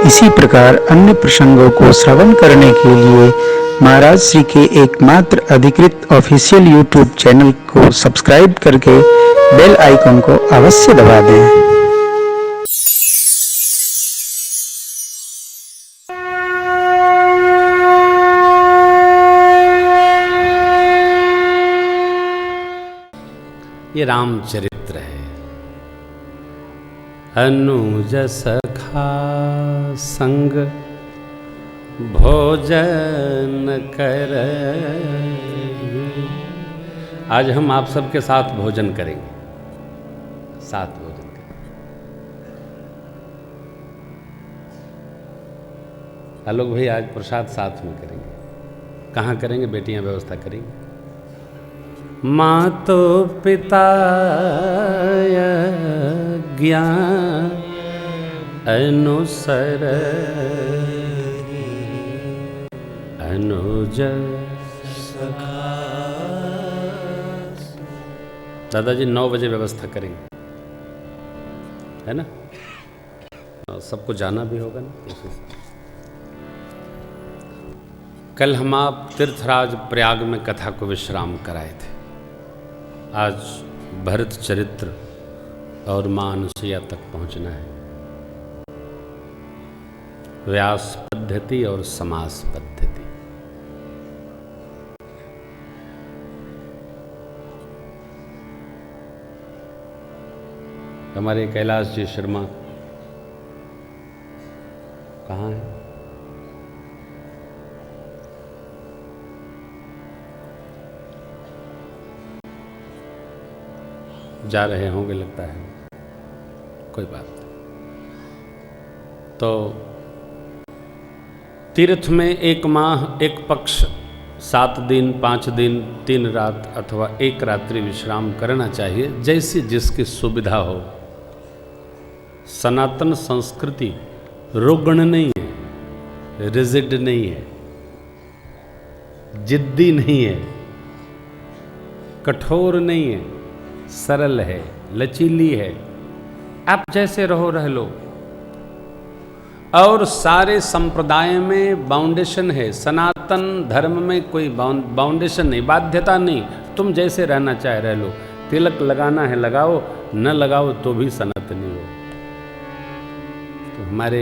इसी प्रकार अन्य प्रसंगों को श्रवण करने के लिए महाराज श्री के एकमात्र अधिकृत ऑफिशियल यूट्यूब चैनल को सब्सक्राइब करके बेल आइकन को अवश्य दबा दें। ये रामचरित्र है। अनुज सखा संग भोजन कर। आज हम आप सबके साथ भोजन करेंगे, साथ भोजन करेंगे। आलोक भाई आज प्रसाद साथ में करेंगे। कहाँ करेंगे? बेटियां व्यवस्था करेंगी। मातो पिता ज्ञान अनुसर अनुज सखा। दादाजी 9 बजे व्यवस्था करेंगे, है ना? सबको जाना भी होगा ना। कल हम आप तीर्थराज प्रयाग में कथा को विश्राम कराए थे। आज भरत चरित्र और मां अनुसुईया तक पहुंचना है। व्यास पद्धति और समास पद्धति। हमारे कैलाश जी शर्मा कहाँ हैं? जा रहे होंगे लगता है, कोई बात नहीं। तो तीर्थ में 1 माह 1 पक्ष 7 दिन 5 दिन 3 रात अथवा 1 रात्रि विश्राम करना चाहिए, जैसी जिसकी सुविधा हो। सनातन संस्कृति रुग्ण नहीं है, रिजिड नहीं है, जिद्दी नहीं है, कठोर नहीं है, सरल है, लचीली है। आप जैसे रहो रह लो। और सारे संप्रदाय में बाउंडेशन है। सनातन धर्म में कोई बाउंडेशन नहीं, बाध्यता नहीं। तुम जैसे रहना चाहे रह लो। तिलक लगाना है लगाओ, न लगाओ तो भी सनातनी हो। तो हमारे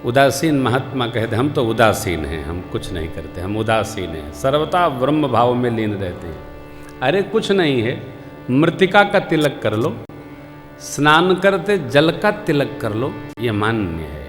उदासीन महात्मा कहते हम तो उदासीन हैं, हम कुछ नहीं करते, हम उदासीन हैं, सर्वथा ब्रह्म भाव में लीन रहते हैं। अरे कुछ नहीं है, मृतिका का तिलक कर लो, स्नान करते जल का तिलक कर लो, ये मान्य है।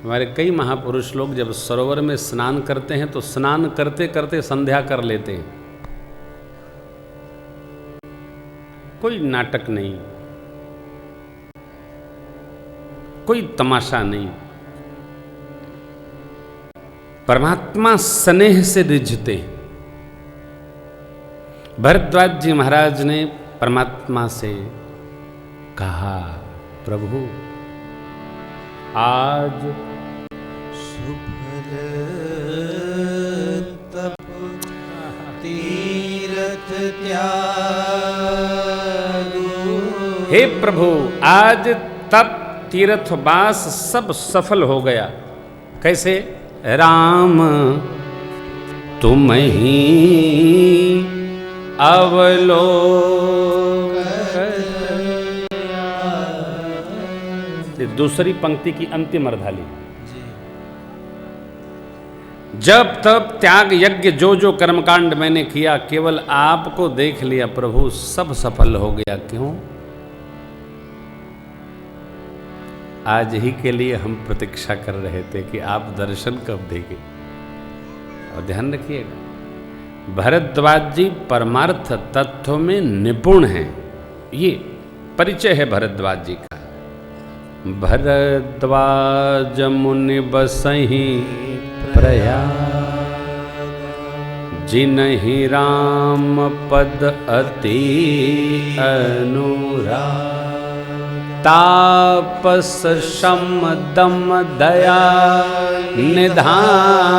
हमारे कई महापुरुष लोग जब सरोवर में स्नान करते हैं तो स्नान करते करते संध्या कर लेते हैं। कोई नाटक नहीं, कोई तमाशा नहीं। परमात्मा स्नेह से रिझते हैं। भरद्वाज जी महाराज ने परमात्मा से कहा, प्रभु आज सुफल तप तीरथ त्यागो। हे प्रभु आज तप तीर्थवास सब सफल हो गया। कैसे? राम तुम ही अवलोक। दूसरी पंक्ति की अंतिम अर्धाली। जब तब त्याग यज्ञ जो जो कर्मकांड मैंने किया, केवल आपको देख लिया प्रभु, सब सफल हो गया। क्यों? आज ही के लिए हम प्रतीक्षा कर रहे थे कि आप दर्शन कब देंगे। और ध्यान रखिएगा, भरद्वाज जी परमार्थ तत्व में निपुण हैं। ये परिचय है भरद्वाज जी का। भरद्वाज मुनि बसहि प्रयाग, जिनहि राम पद अति अनुराग। तापस शम दम दया निधान,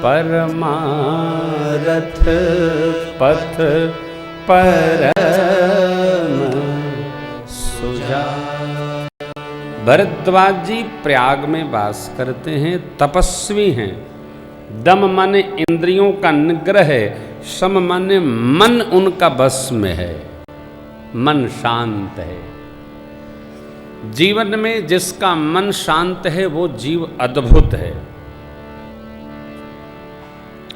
परमारथ पथ परम सुजा। भरद्वाज जी प्रयाग में वास करते हैं, तपस्वी हैं। दम माने इंद्रियों का निग्रह है, सम माने मन उनका बस में है, मन शांत है। जीवन में जिसका मन शांत है वो जीव अद्भुत है।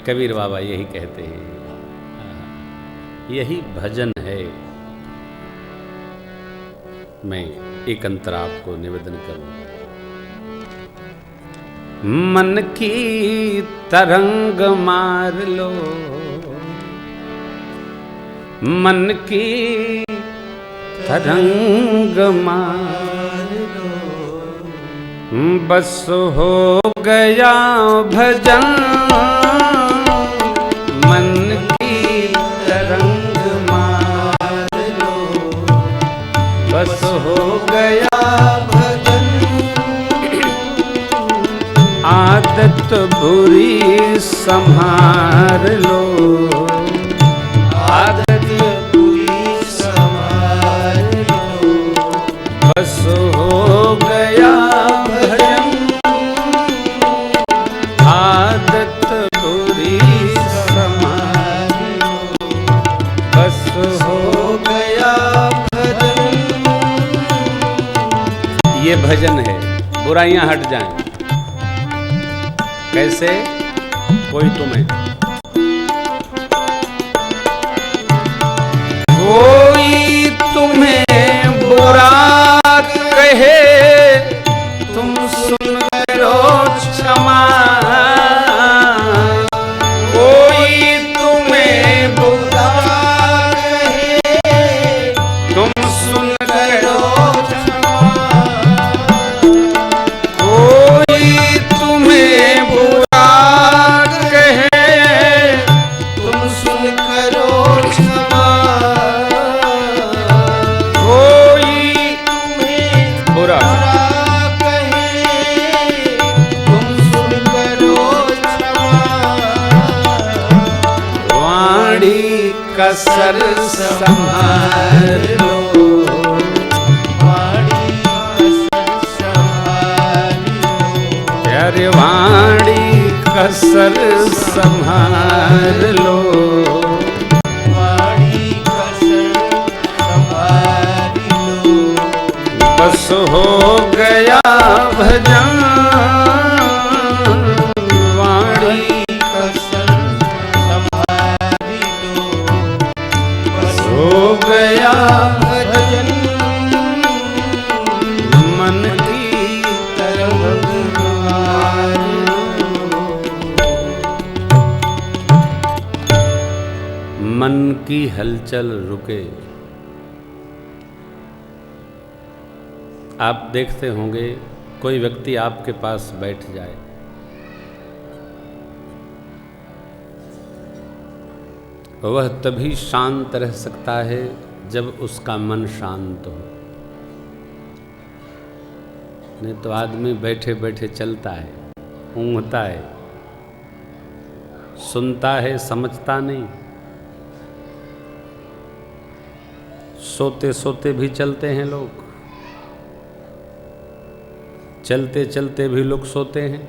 कबीर बाबा यही कहते हैं, यही भजन है। मैं एक अंतर आपको निवेदन करूं। मन की तरंग मार लो, मन की तरंग मार लो, बस हो गया भजन। मन की तरंग मार लो, बस हो गया भजन। आदत बुरी संभाल लो, आदत बुरी संभाल लो, बस हो गया भजन। आदत बुरी संभाल लो, बस हो गया भजन। ये भजन है, बुराइयां हट जाएं। कैसे? कोई तुम्हें बुरा कहे, तुम सुन करो क्षमा। कोई तुम्हें बुरा कहे, तुम सुन करो क्षमा। कोई तुम्हें बुरा कहे, तुम सुन करो क्षमा। कोई तुम्हें बुरा कहे, तुम सुन करो क्षमा। वाणी कसर संभाल लो, वाणी कसर संभाल लो, प्यारे वाणी कसर संभाल लो, वाणी कसर संभाल लो, बस हो गया भजन। वाणी कसर संभाल लो, बस हो गया भजन। मन की तरंग मार लो, मन की हलचल रुके। आप देखते होंगे कोई व्यक्ति आपके पास बैठ जाए, वह तभी शांत रह सकता है जब उसका मन शांत हो। नहीं तो आदमी बैठे बैठे चलता है, ऊँघता है, सुनता है, समझता नहीं। सोते सोते भी चलते हैं लोग, चलते चलते भी लोग सोते हैं।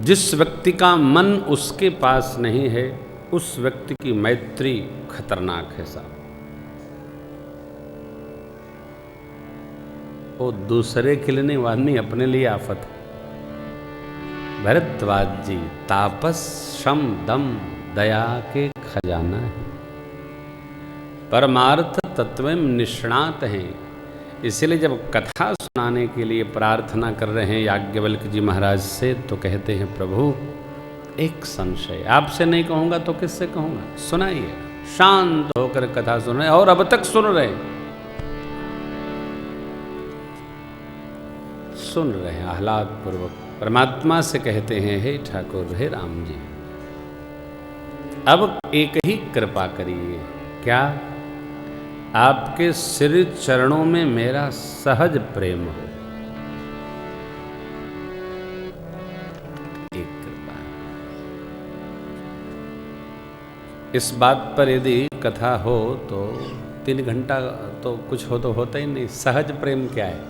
जिस व्यक्ति का मन उसके पास नहीं है, उस व्यक्ति की मैत्री खतरनाक है साहब। वो दूसरे के लिए नहीं, वानी अपने लिए आफत है। भरद्वाज जी तापस शम दम दया के खजाना है, परमार्थ तत्व में निष्णात हैं। इसलिए जब कथा सुनाने के लिए प्रार्थना कर रहे हैं याज्ञवल्क्य जी महाराज से, तो कहते हैं प्रभु एक संशय, आपसे नहीं कहूँगा तो किससे कहूँगा, सुनाइए। शांत होकर कथा सुन रहे हैं और अब तक सुन रहे हैं आह्लाद पूर्वक। परमात्मा से कहते हैं हे ठाकुर, हे राम जी, अब एक ही कृपा करिए। क्या? आपके श्री चरणों में मेरा सहज प्रेम हो। एक कृपा। इस बात पर यदि कथा हो तो 2-3 घंटा तो कुछ हो तो होता ही नहीं। सहज प्रेम क्या है?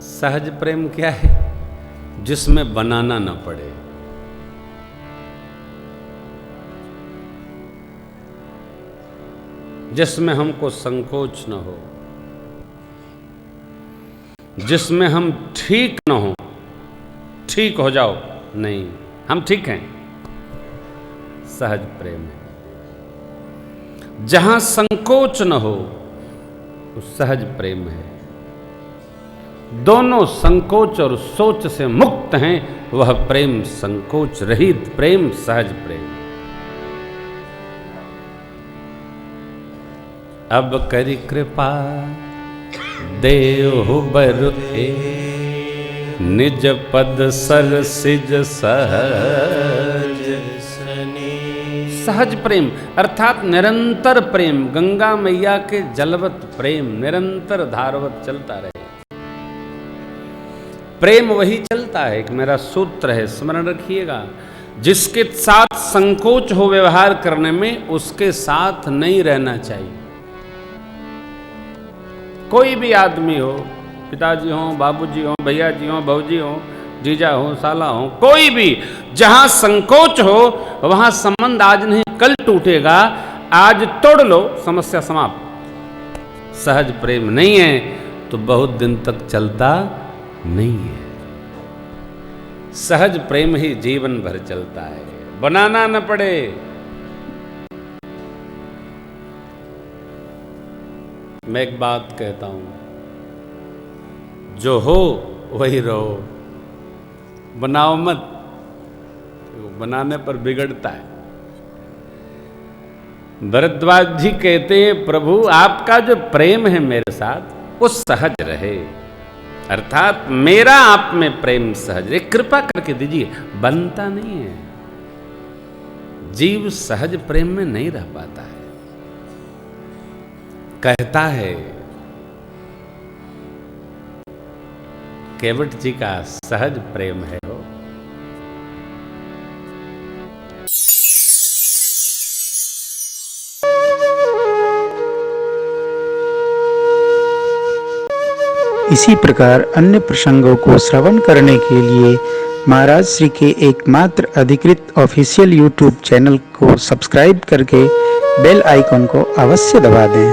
सहज प्रेम क्या है? जिसमें बनाना न पड़े। जिसमें हमको संकोच न हो, जिसमें हम ठीक न हो, ठीक हो जाओ, नहीं हम ठीक हैं, सहज प्रेम है। जहां संकोच न हो वो सहज प्रेम है। दोनों संकोच और सोच से मुक्त हैं, वह प्रेम संकोच रहित प्रेम, सहज प्रेम। अब करी कृपा देहु बर निज पद सर सिज सहज। सहज प्रेम अर्थात निरंतर प्रेम, गंगा मैया के जलवत प्रेम निरंतर धारवत चलता रहे। प्रेम वही चलता है। एक मेरा सूत्र है, स्मरण रखिएगा, जिसके साथ संकोच हो व्यवहार करने में, उसके साथ नहीं रहना चाहिए। कोई भी आदमी हो, पिताजी हो, बाबूजी हो, भैया जी हो, भौजी हो, जीजा हो, साला हो, कोई भी, जहां संकोच हो वहां संबंध आज नहीं कल टूटेगा। आज तोड़ लो, समस्या समाप्त। सहज प्रेम नहीं है तो बहुत दिन तक चलता नहीं है। सहज प्रेम ही जीवन भर चलता है, बनाना न पड़े। मैं एक बात कहता हूं, जो हो वही रहो, बनाओ मत, बनाने पर बिगड़ता है। भरद्वाज जी कहते हैं, प्रभु आपका जो प्रेम है मेरे साथ वो सहज रहे, अर्थात मेरा आप में प्रेम सहज रहे, कृपा करके दीजिए। बनता नहीं है, जीव सहज प्रेम में नहीं रह पाता है। कहता है केवट जी का सहज प्रेम है हो। इसी प्रकार अन्य प्रसंगों को श्रवण करने के लिए महाराज श्री के एकमात्र अधिकृत ऑफिशियल यूट्यूब चैनल को सब्सक्राइब करके बेल आइकन को अवश्य दबा दें।